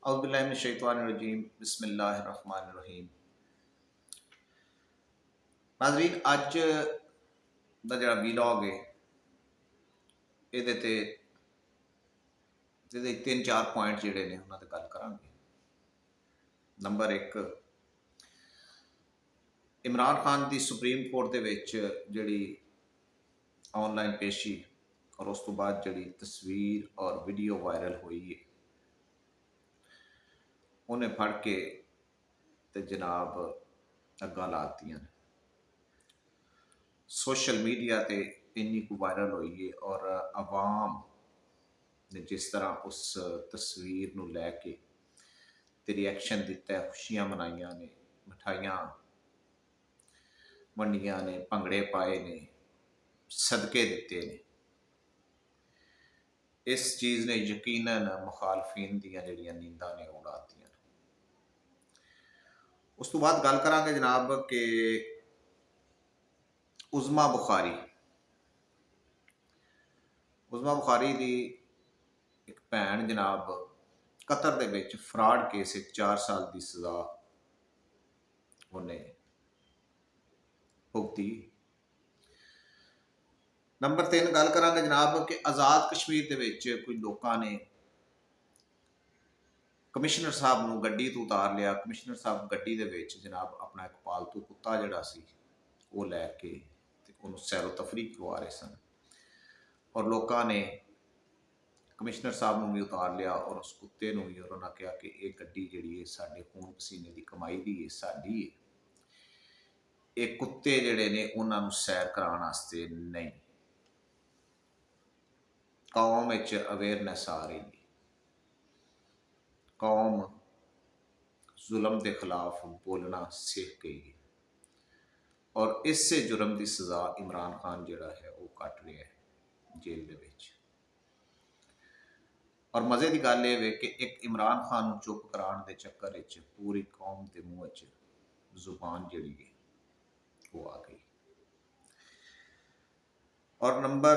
औज़ुबिल्लाहिमिनश्शैतानिर्रजीम बिस्मिल्लाहिर्रहमानिर्रहीम। नाज़रीन, अज दा जिहड़ा वीलॉग है इहदे ते तीन चार पॉइंट जिहड़े ने उन्हां ते गल करांगे। नंबर एक, इमरान खान की सुप्रीम कोर्ट दे विच जिहड़ी ऑनलाइन पेशी और उस तो बाद जिहड़ी तस्वीर और वीडियो वायरल हुई है, उन्हें फड़ के ते जनाब अग्गां लातियां ने। सोशल मीडिया ते इन्नी को वायरल हुई है और आवाम ने जिस तरह उस तस्वीर नूं लैके ते रिएक्शन दिता है, खुशियां मनाइयां ने, मिठाइयां वंडियां ने, भंगड़े पाए ने, सदके दिते ने। इस चीज़ ने यकीनन मुखालफिन दियां जिहड़ियां नींदां ने उड़ातियां ने। उस तो बाद गल करांगे जनाब कि उज़मा बुखारी दी एक भैन जनाब कतर दे विच फ्रॉड केस 4 साल की सज़ा उन्हें भुगती। नंबर 3 गल करांगे जनाब कि आज़ाद कश्मीर दे विच कुछ लोगों ने कमिश्नर साहब नूं गड्डी तो उतार लिया। कमिश्नर साहब गड्डी दे विच जनाब अपना एक पालतू कुत्ता जिहड़ा सी वो लैके ते उहनूं सैरो तफरीक करवा रहे सन और लोगों ने कमिश्नर साहब नूं भी उतार लिया और उस कुत्ते नूं भी। और उन्होंने कहा कि ये गड्डी जिहड़ी है साडे खून पसीने की कमाई दी है, साडी है, ये कुत्ते जिहड़े ने उन्हां नूं सैर कराउण वास्ते नहीं। कौम विच अवेयरनैस आ रही है, कौम जुल्म के खिलाफ बोलना सीख गई है और इससे जुर्म की सज़ा इमरान खान जिहड़ा है वो कट रहा है जेल दे विच। और मज़े की गल यह है कि एक इमरान खान नूं चुप कराने के चक्कर विच पूरी कौम के मूँह च जुबान जिहड़ी है वो आ गई। और नंबर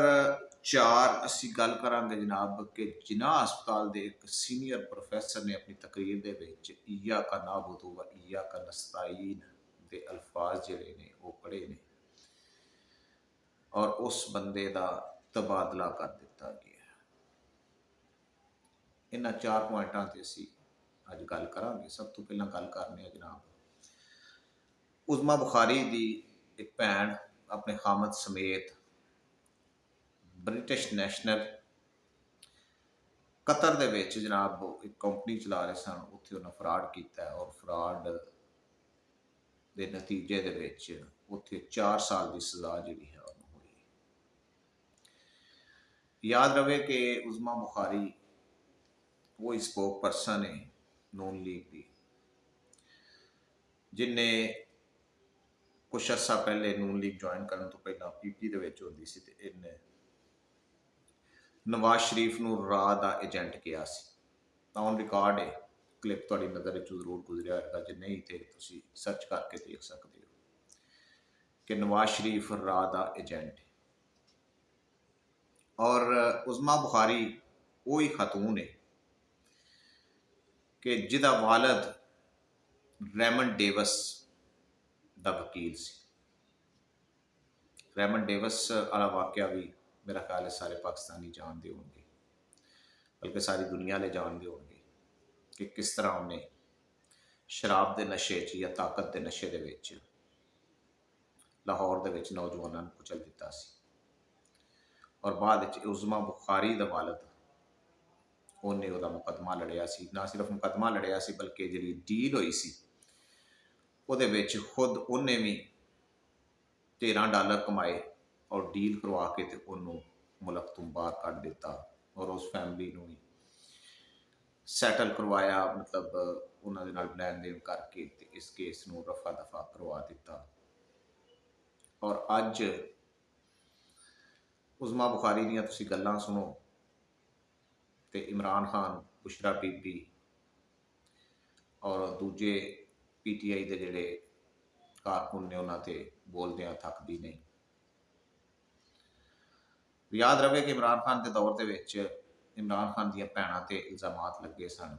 4 असी गल करांगे जनाब कि जिन्ना हस्पताल के एक सीनियर प्रोफैसर ने अपनी तकरीर दे विच इय्याका नअबुदु व इय्याका नस्तईन दे अल्फाज जिहड़े ने वो पढ़े ने और उस बंदे का तबादला कर दिता गया। इन्हां 4 पॉइंटां ते असी अज गल करांगे। सब तो पहलां गल करने जनाब उज़मा बुखारी की एक भैन अपने खामद समेत ब्रिटिश नैशनल कतर दे विच जनाब एक कंपनी चला रहे सन। उत्थे उन्हें फ्रॉड किया और फ्रॉड के नतीजे दे विच उत्थे 4 साल की सज़ा जिहड़ी है उन्हें हुई। याद रहे कि उज़मा बुखारी वो स्पोक परसन है नून लीग की, जिन्हें कुछ अर्सा पहले नून लीग ज्वाइन करने तो पहला पीपी दे विच होंदी सी ते इन्हें नवाज शरीफ नूं राह दा एजेंट किया सी। ऑन रिकॉर्ड है, क्लिप तुहाडी नज़र चों जरूर गुजरिया होगा, जे नहीं तो तुसीं सर्च करके देख सकते हो कि नवाज शरीफ राह दा एजेंट है। और उज़मा बुखारी वो ही खातून है कि जिदा वालद रेमन डेविस दा वकील सी। रेमन डेविस वाला वाकया भी मेरा ख्याल है सारे पाकिस्तानी जानते होंगे, बल्कि सारी दुनिया ले जानते होंगे कि किस तरह उन्हें शराब के नशे च या ताकत के नशे दे विच लाहौर दे विच नौजवानों को कुचल दिता सी। और बाद उज़मा बुखारी दा वालद उन्हें वह मुकदमा लड़िया सी। ना सिर्फ मुकदमा लड़िया सी बल्कि जी डील हुई सी उहदे विच खुद उन्हें भी $13 कमाए और डील करवा के ते उन्होंने मुल्क तो बाहर कढ़ दिता और उस फैमिली नूं भी सैटल करवाया। मतलब उन्होंने लैन देन करके ते इस केस नूं रफा दफा करवा दिता। और अज उज़मा बुखारी दीयां तुसीं गल्लां सुनो तो इमरान खान, बुशरा बीबी और दूजे PTI के जिहड़े कारकुन ने उन्होंने बोलदियां थकदी नहीं। याद रहे कि इमरान खान के दौर के इमरान खान दीयां भैणां ते इल्जामात लगे सन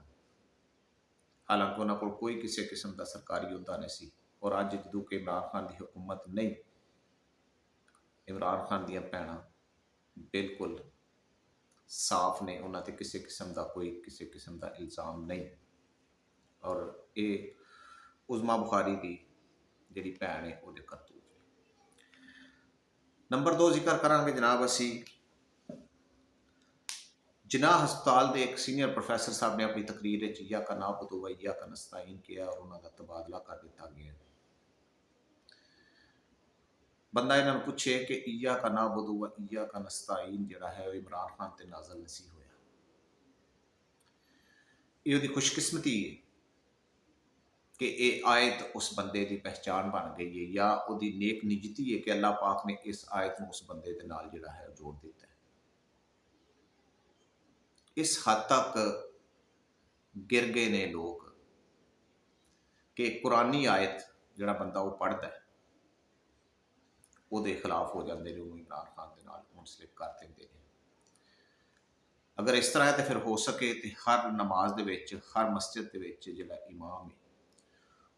ਹਾਲਾਂਕਿ ਉਹਨਾਂ ਕੋਲ ਕੋਈ ਕਿਸੇ ਕਿਸਮ ਦਾ ਸਰਕਾਰੀ ਅਹੁਦਾ ਨਹੀਂ ਸੀ। ਔਰ ਅੱਜ ਜਦੋਂ ਕਿ ਇਮਰਾਨ ਖਾਨ ਦੀ ਹਕੂਮਤ ਨਹੀਂ, ਇਮਰਾਨ ਖਾਨ ਦੀਆਂ ਭੈਣਾਂ ਬਿਲਕੁਲ ਸਾਫ਼ ਨੇ, ਉਹਨਾਂ ਤੇ ਕਿਸੇ ਕਿਸਮ ਦਾ ਕੋਈ ਕਿਸੇ ਕਿਸਮ ਦਾ ਇਲਜ਼ਾਮ ਨਹੀਂ। ਔਰ ਇਹ ਉਜ਼ਮਾ ਬੁਖਾਰੀ ਦੀ ਜਿਹੜੀ ਭੈਣ ਹੈ ਉਹਦੇ ਕਰਤੂਤ ਨੇ। ਨੰਬਰ 2 ਜ਼ਿਕਰ ਕਰਾਂਗੇ ਜਨਾਬ ਅਸੀਂ ਜਿਨਾਹ ਹਸਪਤਾਲ ਦੇ ਇੱਕ ਸੀਨੀਅਰ ਪ੍ਰੋਫੈਸਰ ਸਾਹਿਬ ਨੇ ਆਪਣੀ ਤਕਰੀਰ ਵਿੱਚ ਇਯ्याका नअबुदु व इय्याका नस्तईन किया और ਉਹਨਾਂ ਦਾ ਤਬਾਦਲਾ ਕਰ ਦਿੱਤਾ ਗਿਆ। ਬੰਦਾ ਇਹਨਾਂ ਨੂੰ ਪੁੱਛੇ ਕਿ इय्याका नअबुदु व इय्याका नस्तईन ਜਿਹੜਾ ਹੈ ਉਹ ਇਮਰਾਨ ਖਾਨ ਤੇ ਨਾਜ਼ਲ ਨਹੀਂ ਹੋਇਆ। ਇਹ ਉਹਦੀ ਖੁਸ਼ਕਿਸਮਤੀ ਹੈ ਕਿ ਇਹ ਆਇਤ ਉਸ ਬੰਦੇ ਦੀ ਪਹਿਚਾਣ ਬਣ ਗਈ ਹੈ, ਜਾਂ ਉਹਦੀ ਨੇਕ ਨਿਜਤੀ ਹੈ ਕਿ ਅੱਲਾਹ ਪਾਕ ਨੇ ਇਸ ਆਇਤ ਨੂੰ ਉਸ ਬੰਦੇ ਦੇ ਨਾਲ ਜਿਹੜਾ ਹੈ ਜੋੜ ਦਿੱਤਾ ਹੈ। इस हद तक गिर गए ने लोग कि कुरानी आयत जिहड़ा बंदा वो पढ़ता है ਉਹਦੇ ਖਿਲਾਫ ਹੋ ਜਾਂਦੇ ਨੇ, ਉਹਨੂੰ ਇਮਰਾਨ ਖਾਨ ਦੇ ਨਾਲ ਮੁਨਸਲਿਕ ਕਰ ਦਿੰਦੇ ਨੇ। ਅਗਰ ਇਸ ਤਰ੍ਹਾਂ ਹੈ ਤਾਂ ਫਿਰ ਹੋ ਸਕੇ ਤੇ ਹਰ ਨਮਾਜ਼ ਦੇ ਵਿੱਚ, ਹਰ ਮਸਜਿਦ ਦੇ ਵਿੱਚ ਜਿਹੜਾ ਇਮਾਮ ਹੈ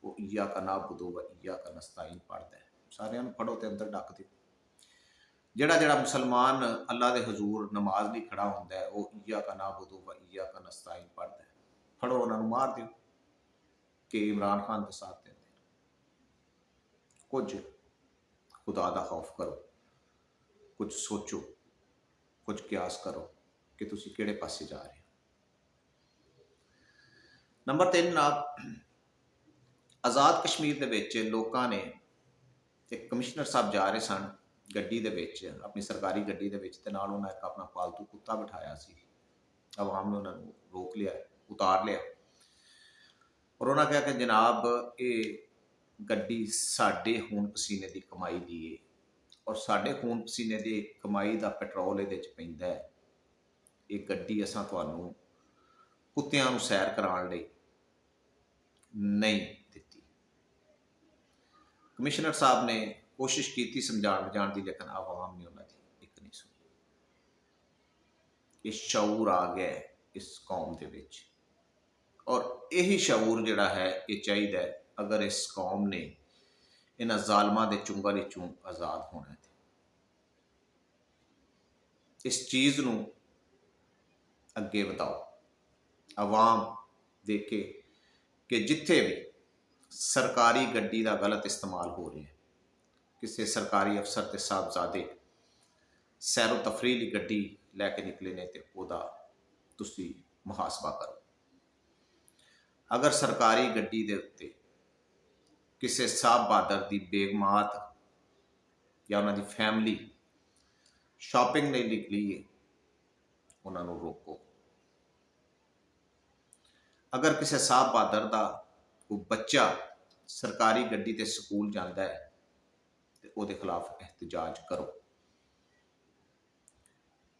ਉਹ ਇਯ्याका नअबुदु व इय्याका नस्तईन ਪੜ੍ਹਦਾ ਹੈ। ਸਾਰਿਆਂ ਨੂੰ ਪੜ੍ਹੋ ਤੇ ਅੰਦਰ ਡੱਕ ਦਿਓ। ਜਿਹੜਾ ਮੁਸਲਮਾਨ ਅੱਲਾ ਦੇ ਹਜ਼ੂਰ ਨਮਾਜ਼ ਲਈ ਖੜਾ ਹੁੰਦਾ ਹੈ ਉਹ इय्याका नअबुदु व इय्याका नस्तईन ਪੜ੍ਹਦਾ ਹੈ। ਫੜੋ ਉਹਨਾਂ ਨੂੰ ਮਾਰ ਦਿਓ ਕਿ ਇਮਰਾਨ ਖਾਨ ਦਾ ਸਾਥ ਦਿੰਦੇ। ਕੁਝ ਖੁਦਾ ਦਾ ਖੌਫ ਕਰੋ, ਕੁਝ ਸੋਚੋ, ਕੁਝ ਕਿਆਸ ਕਰੋ ਕਿ ਤੁਸੀਂ ਕਿਹੜੇ ਪਾਸੇ ਜਾ ਰਹੇ ਹੋ। ਨੰਬਰ 3 ਨਾਲ ਆਜ਼ਾਦ ਕਸ਼ਮੀਰ ਦੇ ਵਿੱਚ ਲੋਕਾਂ ਨੇ, ਇੱਕ ਕਮਿਸ਼ਨਰ ਸਾਹਿਬ ਜਾ ਰਹੇ ਸਨ ਗੱਡੀ ਦੇ ਵਿੱਚ, ਆਪਣੀ ਸਰਕਾਰੀ ਗੱਡੀ ਦੇ ਵਿੱਚ, ਤੇ ਨਾਲ ਉਹਨਾਂ ਇੱਕ ਆਪਣਾ ਪਾਲਤੂ ਕੁੱਤਾ ਬਿਠਾਇਆ ਸੀ। ਆਵਾਮ ਨੇ ਉਹਨਾਂ ਨੂੰ ਰੋਕ ਲਿਆ, ਉਤਾਰ ਲਿਆ, ਔਰ ਉਹਨਾਂ ਕਿਹਾ ਕਿ ਜਨਾਬ ਇਹ ਗੱਡੀ ਸਾਡੇ ਖੂਨ ਪਸੀਨੇ ਦੀ ਕਮਾਈ ਦੀ ਹੈ, ਔਰ ਸਾਡੇ ਖੂਨ ਪਸੀਨੇ ਦੀ ਕਮਾਈ ਦਾ ਪੈਟਰੋਲ ਇਹਦੇ 'ਚ ਪੈਂਦਾ ਹੈ। ਇਹ ਗੱਡੀ ਅਸਾਂ ਤੁਹਾਨੂੰ ਕੁੱਤਿਆਂ ਨੂੰ ਸੈਰ ਕਰਾਉਣ ਲਈ ਨਹੀਂ ਦਿੱਤੀ। ਕਮਿਸ਼ਨਰ ਸਾਹਿਬ ਨੇ ਕੋਸ਼ਿਸ਼ ਕੀਤੀ ਸਮਝਾਉਣ ਬੁਝਾਉਣ ਦੀ, ਲੇਕਿਨ ਆਵਾਮ ਨੇ ਉਹਨਾਂ ਦੀ ਇੱਕ ਨਹੀਂ ਸੁਣੀ। ਇਹ ਸ਼ਊਰ ਆ ਗਿਆ ਇਸ ਕੌਮ ਦੇ ਵਿੱਚ, ਔਰ ਇਹੀ ਸ਼ਊਰ ਜਿਹੜਾ ਹੈ ਇਹ ਚਾਹੀਦਾ ਅਗਰ ਇਸ ਕੌਮ ਨੇ ਇਹਨਾਂ ਜ਼ਾਲਮਾਂ ਦੇ ਚੁੰਗਲ ਵਿੱਚੋਂ ਆਜ਼ਾਦ ਹੋਣਾ ਹੈ। ਇਸ ਚੀਜ਼ ਨੂੰ ਅੱਗੇ ਵਧਾਓ। ਆਵਾਮ ਦੇਖੇ ਕਿ ਜਿੱਥੇ ਵੀ ਸਰਕਾਰੀ ਗੱਡੀ ਦਾ ਗਲਤ ਇਸਤੇਮਾਲ ਹੋ ਰਿਹਾ, ਕਿਸੇ ਸਰਕਾਰੀ ਅਫਸਰ ਤੇ ਸਾਹਿਬਜ਼ਾਦੇ ਸੈਰੋ ਤਫਰੀਹ ਲਈ ਗੱਡੀ ਲੈ ਕੇ ਨਿਕਲੇ ਨੇ ਤੇ ਉਹਦਾ ਤੁਸੀਂ ਮੁਹਾਸਬਾ ਕਰੋ। ਅਗਰ ਸਰਕਾਰੀ ਗੱਡੀ ਦੇ ਉੱਤੇ ਕਿਸੇ ਸਾਹਿਬ ਬਹਾਦਰ ਦੀ ਬੇਗਮਾਤ ਜਾਂ ਉਹਨਾਂ ਦੀ ਫੈਮਿਲੀ ਸ਼ਾਪਿੰਗ ਲਈ ਨਿਕਲੀ ਹੈ, ਉਹਨਾਂ ਨੂੰ ਰੋਕੋ। ਅਗਰ ਕਿਸੇ ਸਾਹਿਬ ਬਹਾਦਰ ਦਾ ਕੋਈ ਬੱਚਾ ਸਰਕਾਰੀ ਗੱਡੀ ਤੇ ਸਕੂਲ ਜਾਂਦਾ ਹੈ ਤੇ ਉਹਦੇ ਖਿਲਾਫ ਇਹਤਜਾਜ ਕਰੋ।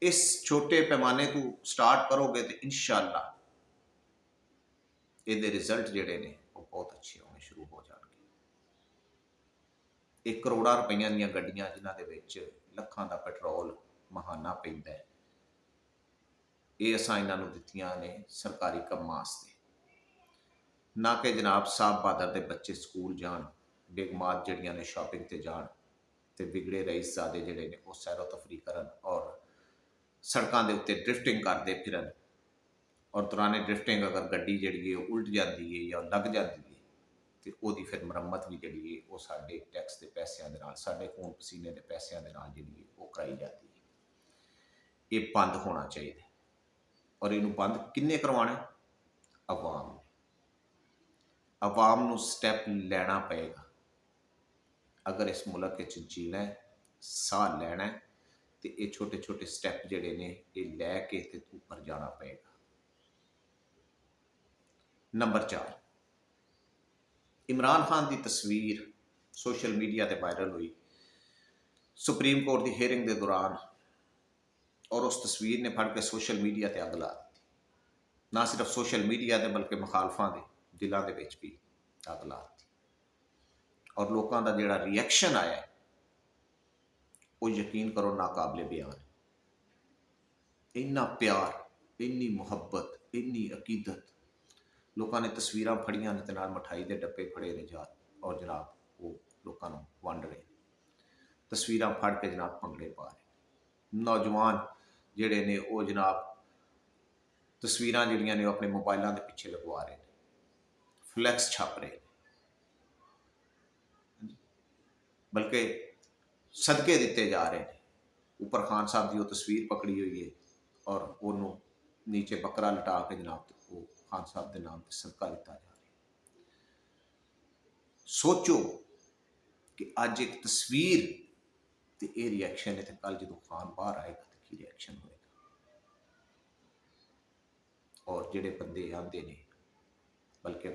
ਇਸ ਛੋਟੇ ਪੈਮਾਨੇ ਤੋਂ ਸਟਾਰਟ ਕਰੋਗੇ ਤੇ ਇਨਸ਼ਾਅੱਲਾ ਇਹਦੇ ਰਿਜ਼ਲਟ ਜਿਹੜੇ ਨੇ ਉਹ ਬਹੁਤ ਅੱਛੇ ਹੋਣੇ ਸ਼ੁਰੂ ਹੋ ਜਾਣਗੇ। ਇਹ ਕਰੋੜਾਂ ਰੁਪਈਆਂ ਦੀਆਂ ਗੱਡੀਆਂ ਜਿਨ੍ਹਾਂ ਦੇ ਵਿੱਚ ਲੱਖਾਂ ਦਾ ਪੈਟਰੋਲ ਮਹਾਨਾ ਪੈਂਦਾ ਹੈ, ਇਹ ਅਸਾਂ ਇਹਨਾਂ ਨੂੰ ਦਿੱਤੀਆਂ ਨੇ ਸਰਕਾਰੀ ਕੰਮਾਂ ਵਾਸਤੇ, ਨਾ ਕਿ ਜਨਾਬ ਸਾਹਿਬ ਬਹਾਦਰ ਦੇ ਬੱਚੇ ਸਕੂਲ ਜਾਣ, ਬੇਗਮਾਤ ਜਿਹੜੀਆਂ ਨੇ ਸ਼ਾਪਿੰਗ ਤੇ ਜਾਣ, ਤੇ ਵਿਗੜੇ ਰਈਸਜ਼ਾਦੇ ਜਿਹੜੇ ਨੇ ਉਹ ਸੈਰੋ ਤਫਰੀਹ ਕਰਨ ਔਰ ਸੜਕਾਂ ਦੇ ਉੱਤੇ ਡਰਿਫਟਿੰਗ ਕਰਦੇ ਫਿਰਨ। ਔਰ ਦੌਰਾਨੇ ਡਰਿਫਟਿੰਗ ਅਗਰ ਗੱਡੀ ਜਿਹੜੀ ਹੈ ਉਹ ਉਲਟ ਜਾਂਦੀ ਹੈ ਜਾਂ ਲੱਗ ਜਾਂਦੀ ਹੈ ਤੇ ਉਹਦੀ ਫਿਰ ਮੁਰੰਮਤ ਵੀ ਜਿਹੜੀ ਹੈ ਉਹ ਸਾਡੇ ਟੈਕਸ ਦੇ ਪੈਸਿਆਂ ਦੇ ਨਾਲ, ਸਾਡੇ ਖੂਨ ਪਸੀਨੇ ਦੇ ਪੈਸਿਆਂ ਦੇ ਨਾਲ ਜਿਹੜੀ ਹੈ ਉਹ ਕਰਾਈ ਜਾਂਦੀ ਹੈ। ਇਹ ਬੰਦ ਹੋਣਾ ਚਾਹੀਦਾ, ਔਰ ਇਹਨੂੰ ਬੰਦ ਕਿੰਨੇ ਕਰਵਾਉਣਾ? ਆਵਾਮ। ਆਵਾਮ ਨੂੰ ਸਟੈਪ ਲੈਣਾ ਪਏਗਾ। ਅਗਰ ਇਸ ਮੁਲਕ ਵਿੱਚ ਜੀਣਾ, ਸਾਹ ਲੈਣਾ, ਤੇ ਇਹ ਛੋਟੇ ਛੋਟੇ ਸਟੈਪ ਜਿਹੜੇ ਨੇ ਇਹ ਲੈ ਕੇ ਤੇ ਉੱਪਰ ਜਾਣਾ ਪਏਗਾ। ਨੰਬਰ 4, ਇਮਰਾਨ ਖਾਨ ਦੀ ਤਸਵੀਰ ਸੋਸ਼ਲ ਮੀਡੀਆ ਤੇ ਵਾਇਰਲ ਹੋਈ ਸੁਪਰੀਮ ਕੋਰਟ ਦੀ ਹੀਅਰਿੰਗ ਦੇ ਦੌਰਾਨ, ਔਰ ਉਸ ਤਸਵੀਰ ਨੇ ਫੜ ਕੇ ਸੋਸ਼ਲ ਮੀਡੀਆ ਤੇ ਅੱਗ ਲਾ ਦਿੱਤੀ। ਨਾ ਸਿਰਫ ਸੋਸ਼ਲ ਮੀਡੀਆ ਤੇ ਬਲਕਿ ਮੁਖਾਲਫਾਂ ਦੇ ਦਿਲਾਂ ਦੇ ਵਿੱਚ ਵੀ ਅੱਗ ਲਾ ਦਿੱਤੀ। ਔਰ ਲੋਕਾਂ ਦਾ ਜਿਹੜਾ ਰਿਐਕਸ਼ਨ ਆਇਆ ਉਹ ਯਕੀਨ ਕਰੋ ਨਾਕਾਬਲੇ ਬਿਆਨ। ਇੰਨਾ ਪਿਆਰ, ਇੰਨੀ ਮੁਹੱਬਤ, ਇੰਨੀ ਅਕੀਦਤ ਲੋਕਾਂ ਨੇ ਤਸਵੀਰਾਂ ਫੜੀਆਂ ਨੇ ਤੇ ਨਾਲ ਮਠਾਈ ਦੇ ਡੱਬੇ ਫੜੇ ਨੇ ਜਾ, ਔਰ ਜਨਾਬ ਉਹ ਲੋਕਾਂ ਨੂੰ ਵੰਡ ਰਹੇ। ਤਸਵੀਰਾਂ ਫੜ ਕੇ ਜਨਾਬ ਭੰਗੜੇ ਪਾ ਰਹੇ। ਨੌਜਵਾਨ ਜਿਹੜੇ ਨੇ ਉਹ ਜਨਾਬ ਤਸਵੀਰਾਂ ਜਿਹੜੀਆਂ ਨੇ ਉਹ ਆਪਣੇ ਮੋਬਾਈਲਾਂ ਦੇ ਪਿੱਛੇ ਲਗਵਾ ਰਹੇ ਨੇ, ਫਲੈਕਸ ਛਾਪ ਰਹੇ ਨੇ, ਬਲਕਿ ਸਦਕੇ ਦਿੱਤੇ ਜਾ ਰਹੇ ਨੇ। ਉੱਪਰ ਖਾਨ ਸਾਹਿਬ ਦੀ ਉਹ ਤਸਵੀਰ ਪਕੜੀ ਹੋਈ ਹੈ ਔਰ ਉਹਨੂੰ ਨੀਚੇ ਬੱਕਰਾ ਲਟਾ ਕੇ ਜਨਾਬ ਉਹ ਖਾਨ ਸਾਹਿਬ ਦੇ ਨਾਮ ਤੇ ਸਦਕਾ ਦਿੱਤਾ ਜਾ ਰਿਹਾ। ਸੋਚੋ ਕਿ ਅੱਜ ਇੱਕ ਤਸਵੀਰ ਤੇ ਇਹ ਰਿਐਕਸ਼ਨ ਹੈ, ਤੇ ਕੱਲ ਜਦੋਂ ਖਾਨ ਬਾਹਰ ਆਏਗਾ ਤਾਂ ਕੀ ਰਿਐਕਸ਼ਨ ਹੋਏਗਾ। ਔਰ ਜਿਹੜੇ ਬੰਦੇ ਆਉਂਦੇ ਨੇ, ਬਲਕਿ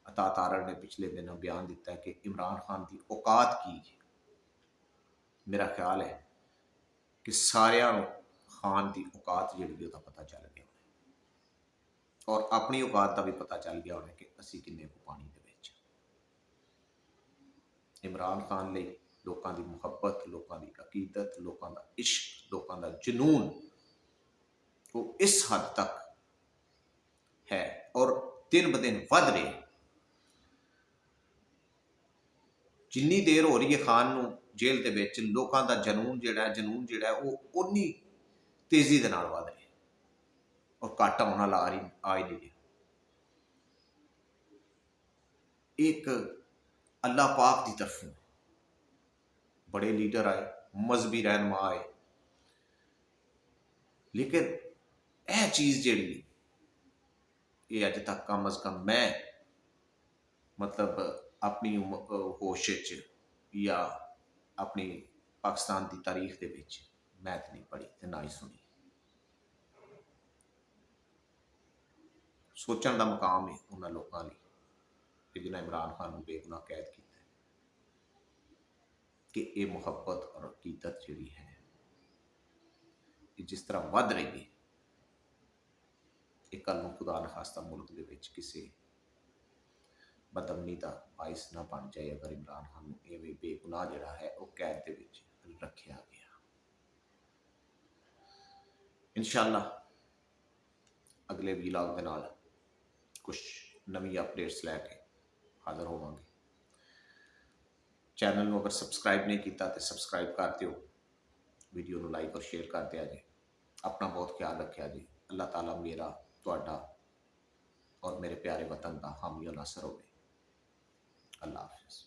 ਅਤਾ ਤਾਰੜ ਨੇ ਪਿਛਲੇ ਦਿਨਾਂ ਬਿਆਨ ਦਿੱਤਾ ਕਿ ਇਮਰਾਨ ਖਾਨ ਦੀ ਔਕਾਤ ਕੀ ਹੈ। ਮੇਰਾ ਖਿਆਲ ਹੈ ਕਿ ਸਾਰਿਆਂ ਨੂੰ ਖਾਨ ਦੀ ਔਕਾਤ ਜਿਹੜੀ ਉਹਦਾ ਪਤਾ ਚੱਲ ਗਿਆ ਔਰ ਆਪਣੀ ਔਕਾਤ ਦਾ ਵੀ ਪਤਾ ਚੱਲ ਗਿਆ ਹੋਣਾ ਕਿ ਅਸੀਂ ਕਿੰਨੇ ਕੁ ਪਾਣੀ ਦੇ ਵਿੱਚ। ਇਮਰਾਨ ਖਾਨ ਲਈ ਲੋਕਾਂ ਦੀ ਮੁਹੱਬਤ, ਲੋਕਾਂ ਦੀ ਅਕੀਦਤ, ਲੋਕਾਂ ਦਾ ਇਸ਼ਕ, ਲੋਕਾਂ ਦਾ ਜਨੂਨ ਉਹ ਇਸ ਹੱਦ ਤੱਕ ਹੈ ਔਰ ਦਿਨ ਬ ਦਿਨ ਵੱਧ ਰਿਹਾ। ਜਿੰਨੀ ਦੇਰ ਹੋ ਰਹੀ ਹੈ ਖਾਨ ਨੂੰ ਜੇਲ੍ਹ ਦੇ ਵਿੱਚ, ਲੋਕਾਂ ਦਾ ਜਨੂਨ ਜਿਹੜਾ ਉਹ ਉਨੀ ਤੇਜ਼ੀ ਦੇ ਨਾਲ ਵੱਧ ਰਿਹਾ ਔਰ ਘੱਟ ਆਉਣ ਵਾਲਾ ਆ ਹੀ ਨਹੀਂ ਰਿਹਾ। ਇੱਕ ਅੱਲਾਹ ਪਾਕ ਦੀ ਤਰਫੋਂ बड़े लीडर आए, मजहबी रहनुमा आए, लेकिन यह चीज़ जी ये अज तक कम अज़ कम मैं मतलब अपनी होश या अपनी पाकिस्तान की तारीख के विच मैं तो नहीं पढ़ी तो ना ही सुनी। सोचण का मुकाम है उन्होंने लोगों लिए कि जिन्हें इमरान खान को बेगुनाह कैद किया कि ये मुहब्बत और अकीदत जी है जिस तरह वध रही है, ये कल खुदा न खास्ता मुल्क के विच किसी बदअमनी का बाइस ना बन जाए अगर इमरान खान को इवें बेगुनाह जिहड़ा है वो कैद के विच रखा गया। इंशाअल्लाह अगले वीलॉग के नाल कुछ नवी अपडेट्स लैके हाज़र होवांगे। चैनल में अगर सबसक्राइब नहीं किया तो सबसक्राइब कर दियो, वीडियो को लाइक और शेयर कर दिया जी। अपना बहुत ख्याल रखिया जी। अल्लाह ताला मेरा तुहाडा और मेरे प्यारे वतन का हामी और नासर होवे। अल्लाह हाफिज़।